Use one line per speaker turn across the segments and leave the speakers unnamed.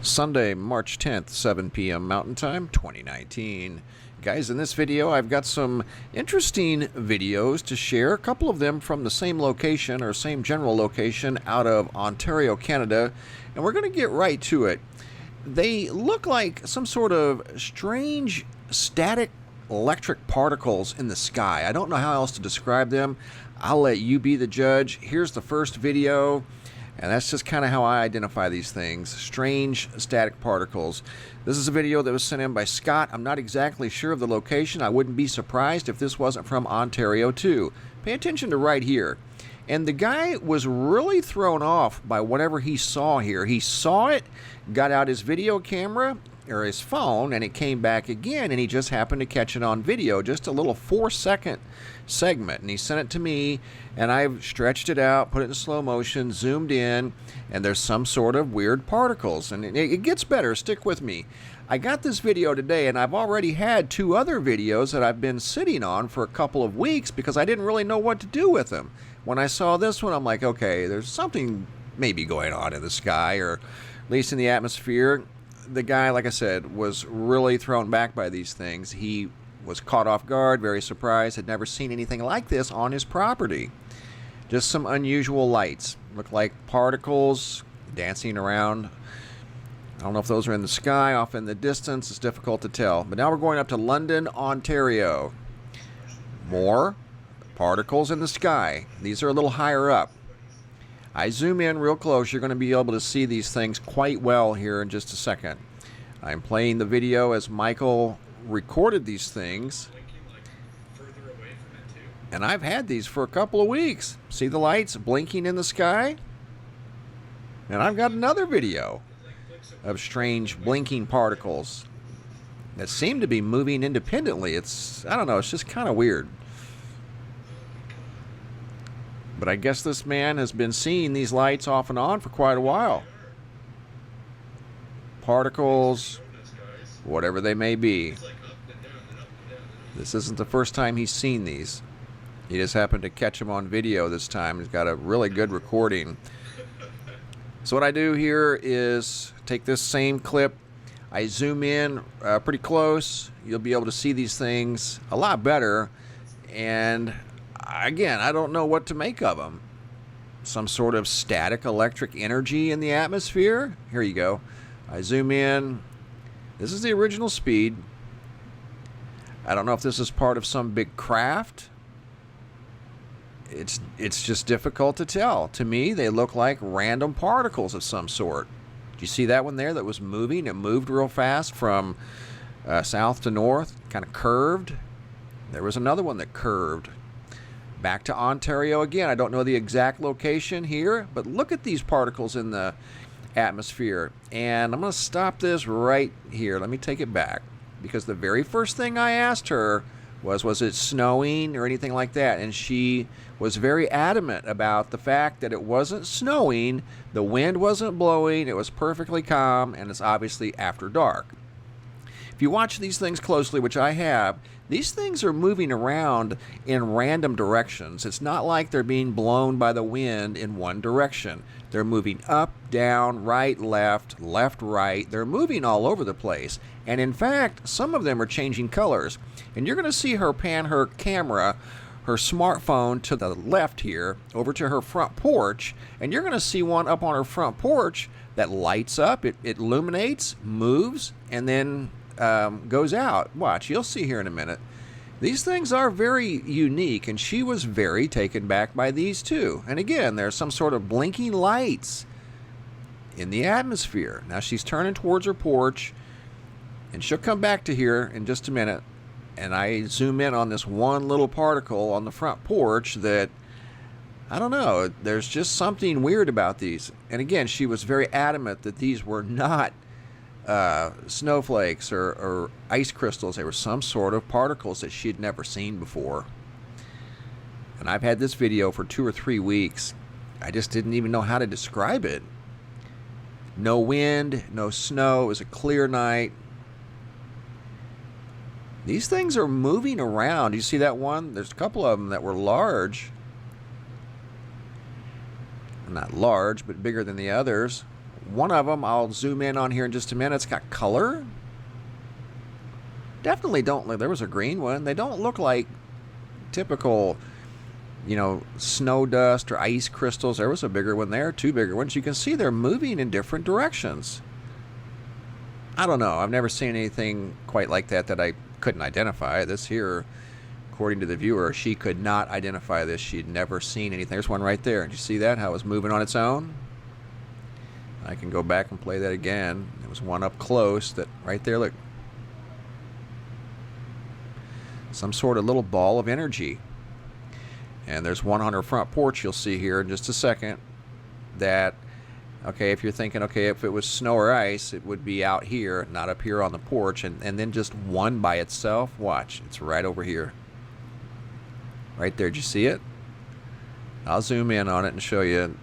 Sunday, March 10th, 7 p.m. Mountain Time, 2019. Guys, in this video, I've got some interesting videos to share. A couple of them from the same location or same general location out of Ontario, Canada. And we're going to get right to it. They look like some sort of strange static electric particles in the sky. I don't know how else to describe them. I'll let you be the judge. Here's the first video. And that's just kind of how I identify these things. Strange static particles. This is a video that was sent in by Scott. I'm not exactly sure of the location. I wouldn't be surprised if this wasn't from Ontario too. Pay attention to right here. And the guy was really thrown off by whatever he saw here. He saw it, got out his video camera or his phone, and it came back again, and he just happened to catch it on video, just a little 4-second segment, and he sent it to me, and I've stretched it out, put it in slow motion, zoomed in, and there's some sort of weird particles, and it gets better. Stick with me. I got this video today, and I've already had 2 other videos that I've been sitting on for a couple of weeks because I didn't really know what to do with them. When I saw this one, I'm like, okay, there's something maybe going on in the sky, or at least in the atmosphere. The guy, like I said, was really thrown back by these things. He was caught off guard, very surprised, had never seen anything like this on his property. Just some unusual lights. Look like particles dancing around. I don't know if those are in the sky, off in the distance. It's difficult to tell. But now we're going up to London, Ontario. More particles in the sky. These are a little higher up. I zoom in real close. You're going to be able to see these things quite well here in just a second. I'm playing the video as Michael recorded these things. And I've had these for a couple of weeks. See the lights blinking in the sky? And I've got another video of strange blinking particles that seem to be moving independently. I don't know, it's just kind of weird. But I guess this man has been seeing these lights off and on for quite a while. Particles, whatever they may be. This isn't the first time he's seen these. He just happened to catch them on video this time. He's got a really good recording. So what I do here is take this same clip. I zoom in pretty close. You'll be able to see these things a lot better. And again, I don't know what to make of them. Some sort of static electric energy in the atmosphere. Here you go. I zoom in. This is the original speed. I don't know if this is part of some big craft. It's just difficult to tell. To me, they look like random particles of some sort. Do you see that one there that was moving? It moved real fast from south to north, kind of curved. There was another one that curved. Back to Ontario again. I don't know the exact location here, but look at these particles in the atmosphere. And I'm going to stop this right here. Let me take it back, because the very first thing I asked her was it snowing or anything like that? And she was very adamant about the fact that it wasn't snowing, the wind wasn't blowing, it was perfectly calm, and it's obviously after dark. If you watch these things closely, which I have, these things are moving around in random directions. It's not like they're being blown by the wind in one direction. They're moving up, down, right, left, right. They're moving all over the place. And in fact, some of them are changing colors. And you're going to see her pan her camera, her smartphone, to the left here, over to her front porch. And you're going to see one up on her front porch that lights up, it illuminates, moves, and then goes out. Watch, you'll see here in a minute. These things are very unique, and she was very taken back by these too. And again, there's some sort of blinking lights in the atmosphere. Now she's turning towards her porch, and she'll come back to here in just a minute. And I zoom in on this one little particle on the front porch that, I don't know, there's just something weird about these. And again, she was very adamant that these were not snowflakes or ice crystals. They were some sort of particles that she had never seen before. And I've had this video for 2 or 3 weeks. I just didn't even know how to describe it. No wind, no snow. It was a clear night. These things are moving around. You see that one? There's a couple of them that were large. Not large, but bigger than the others. One of them I'll zoom in on here in just a minute. It's got color. Definitely don't look. There was a green one. They don't look like typical, you know, snow dust or ice crystals. There was a bigger one there, two bigger ones. You can see they're moving in different directions. I don't know. I've never seen anything quite like that I couldn't identify. This here, according to the viewer, she could not identify this. She'd never seen anything. There's one right there. Did you see that? How it was moving on its own? I can go back and play that again. There was one up close that right there, look. Some sort of little ball of energy. And there's one on her front porch you'll see here in just a second that, okay, if you're thinking, okay, if it was snow or ice, it would be out here, not up here on the porch. And then just one by itself, watch, it's right over here. Right there, did you see it? I'll zoom in on it and show you.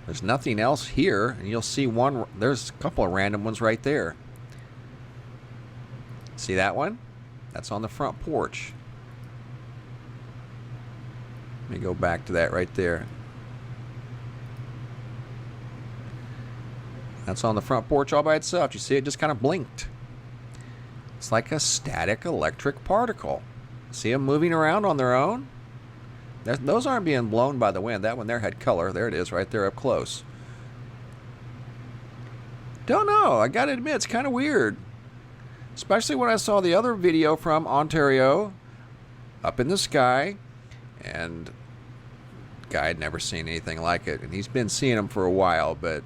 There's nothing else here, and you'll see one, there's a couple of random ones right there. See that one? That's on the front porch. Let me go back to that right there. That's on the front porch all by itself. You see it just kind of blinked. It's like a static electric particle. See them moving around on their own? Those aren't being blown by the wind. That one there had color. There it is right there up close. Don't know. I gotta admit, it's kind of weird. Especially when I saw the other video from Ontario, up in the sky, and the guy had never seen anything like it. And he's been seeing them for a while, but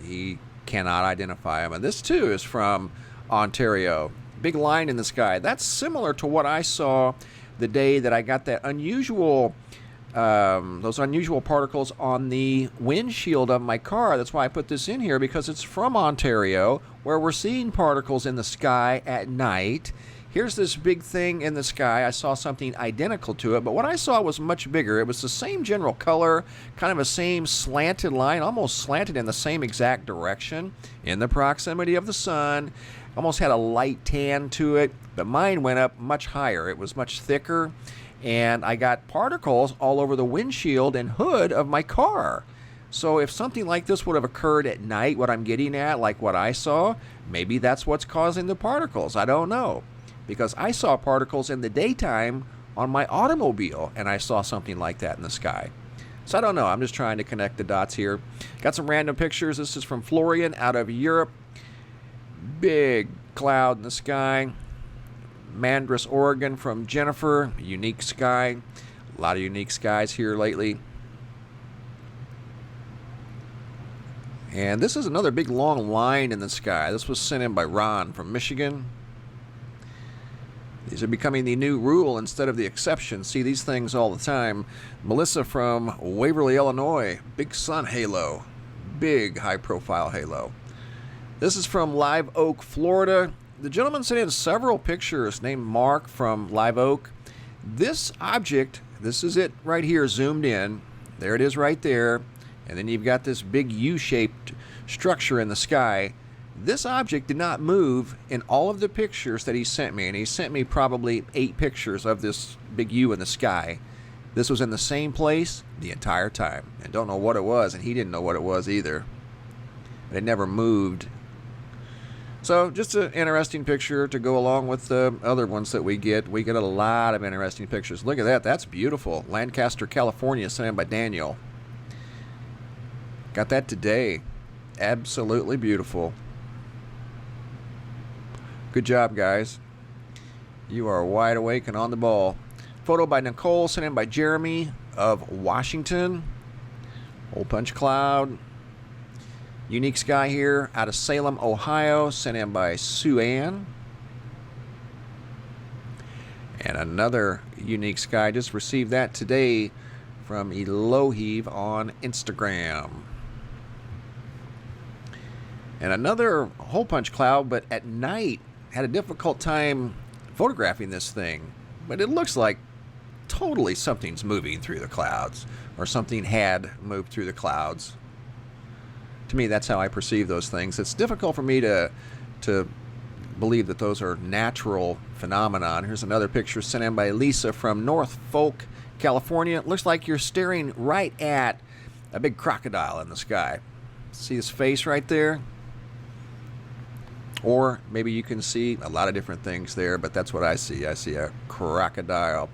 he cannot identify them. And this too is from Ontario. Big line in the sky. That's similar to what I saw the day that I got that unusual, those unusual particles on the windshield of my car. That's why I put this in here, because it's from Ontario, where we're seeing particles in the sky at night. Here's this big thing in the sky. I saw something identical to it, but what I saw was much bigger. It was the same general color, kind of a same slanted line, almost slanted in the same exact direction, in the proximity of the sun. Almost had a light tan to it, but mine went up much higher. It was much thicker, and I got particles all over the windshield and hood of my car. So if something like this would have occurred at night, what I'm getting at, like what I saw, maybe that's what's causing the particles. I don't know. Because I saw particles in the daytime on my automobile, and I saw something like that in the sky. So I don't know. I'm just trying to connect the dots here. Got some random pictures. This is from Florian out of Europe. Big cloud in the sky. Mandris, Oregon from Jennifer. Unique sky. A lot of unique skies here lately. And this is another big long line in the sky. This was sent in by Ron from Michigan. These are becoming the new rule instead of the exception. See these things all the time. Melissa from Waverly, Illinois. Big sun halo. Big high-profile halo. This is from Live Oak, Florida. The gentleman sent in several pictures named Mark from Live Oak. This object, this is it right here zoomed in. There it is right there. And then you've got this big U-shaped structure in the sky. This object did not move in all of the pictures that he sent me. And he sent me probably 8 pictures of this big U in the sky. This was in the same place the entire time. And don't know what it was, and he didn't know what it was either. But it never moved. So just an interesting picture to go along with the other ones that we get. We get a lot of interesting pictures. Look at that. That's beautiful. Lancaster, California, sent in by Daniel. Got that today. Absolutely beautiful. Good job, guys. You are wide awake and on the ball. Photo by Nicole, sent in by Jeremy of Washington. Hole punch cloud. Unique sky here out of Salem, Ohio, sent in by Sue Ann. And another unique sky, just received that today from Elohive on Instagram. And another hole punch cloud, but at night, had a difficult time photographing this thing. But it looks like totally something's moving through the clouds, or something had moved through the clouds. To me, that's how I perceive those things. It's difficult for me to believe that those are natural phenomenon. Here's another picture sent in by Lisa from Norfolk, California. It looks like you're staring right at a big crocodile in the sky. See his face right there? Or maybe you can see a lot of different things there, but that's what I see. I see a crocodile.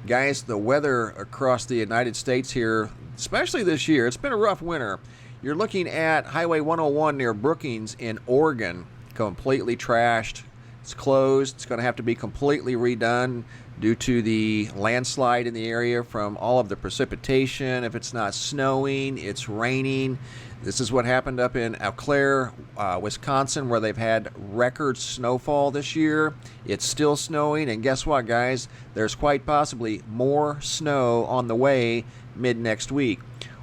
Guys, the weather across the United States here, especially this year, it's been a rough winter. You're looking at Highway 101 near Brookings in Oregon, completely trashed. It's closed. It's going to have to be completely redone due to the landslide in the area from all of the precipitation. If it's not snowing, it's raining. This is what happened up in Eau Claire, Wisconsin, where they've had record snowfall this year. It's still snowing, and guess what, guys? There's quite possibly more snow on the way mid-next week.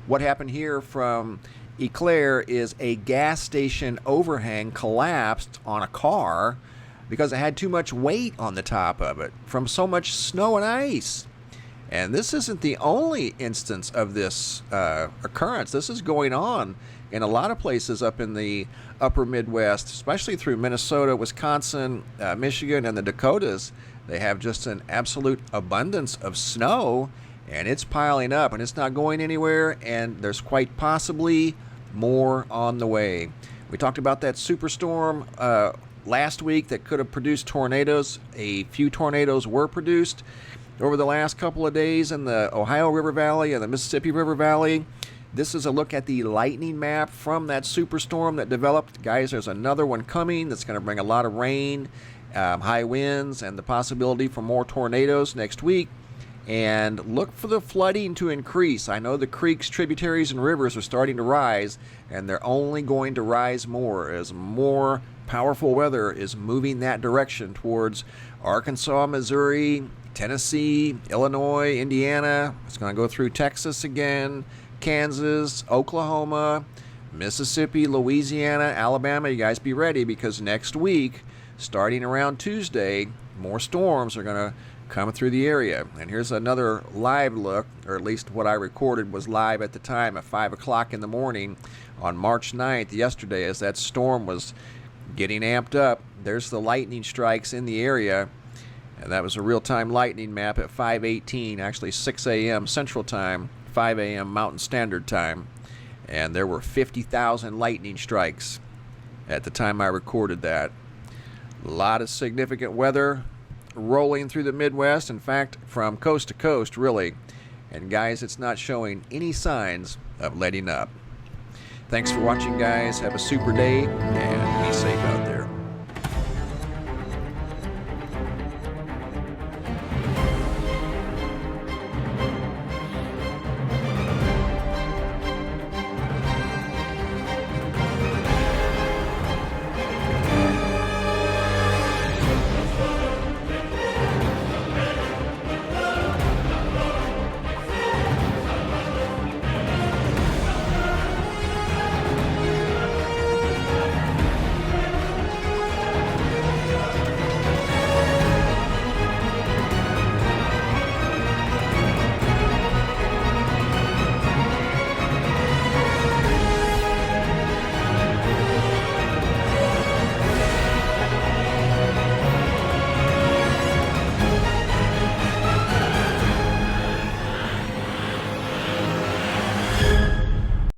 What happened here from Eau Claire is a gas station overhang collapsed on a car because it had too much weight on the top of it from so much snow and ice. And this isn't the only instance of this occurrence. This is going on in a lot of places up in the upper Midwest, especially through Minnesota, Wisconsin, Michigan, and the Dakotas. They have just an absolute abundance of snow, and it's piling up, and it's not going anywhere, and there's quite possibly more on the way. We talked about that superstorm last week that could have produced tornadoes. A few tornadoes were produced over the last couple of days in the Ohio River Valley and the Mississippi River Valley. This is a look at the lightning map from that superstorm that developed. Guys, there's another one coming that's going to bring a lot of rain, high winds, and the possibility for more tornadoes next week. And look for the flooding to increase. I know the creeks, tributaries, and rivers are starting to rise, and they're only going to rise more as more powerful weather is moving that direction towards Arkansas, Missouri, Tennessee, Illinois, Indiana. It's going to go through Texas again, Kansas, Oklahoma, Mississippi, Louisiana, Alabama. You guys be ready, because next week, starting around Tuesday, more storms are going to come through the area. And here's another live look, or at least what I recorded was live at the time at 5 o'clock in the morning on March 9th, yesterday, as that storm was getting amped up. There's the lightning strikes in the area. And that was a real-time lightning map at 5:18, actually 6 a.m. Central Time, 5 a.m. Mountain Standard Time. And there were 50,000 lightning strikes at the time I recorded that. A lot of significant weather rolling through the Midwest, in fact, from coast to coast, really. And guys, it's not showing any signs of letting up. Thanks for watching, guys. Have a super day, and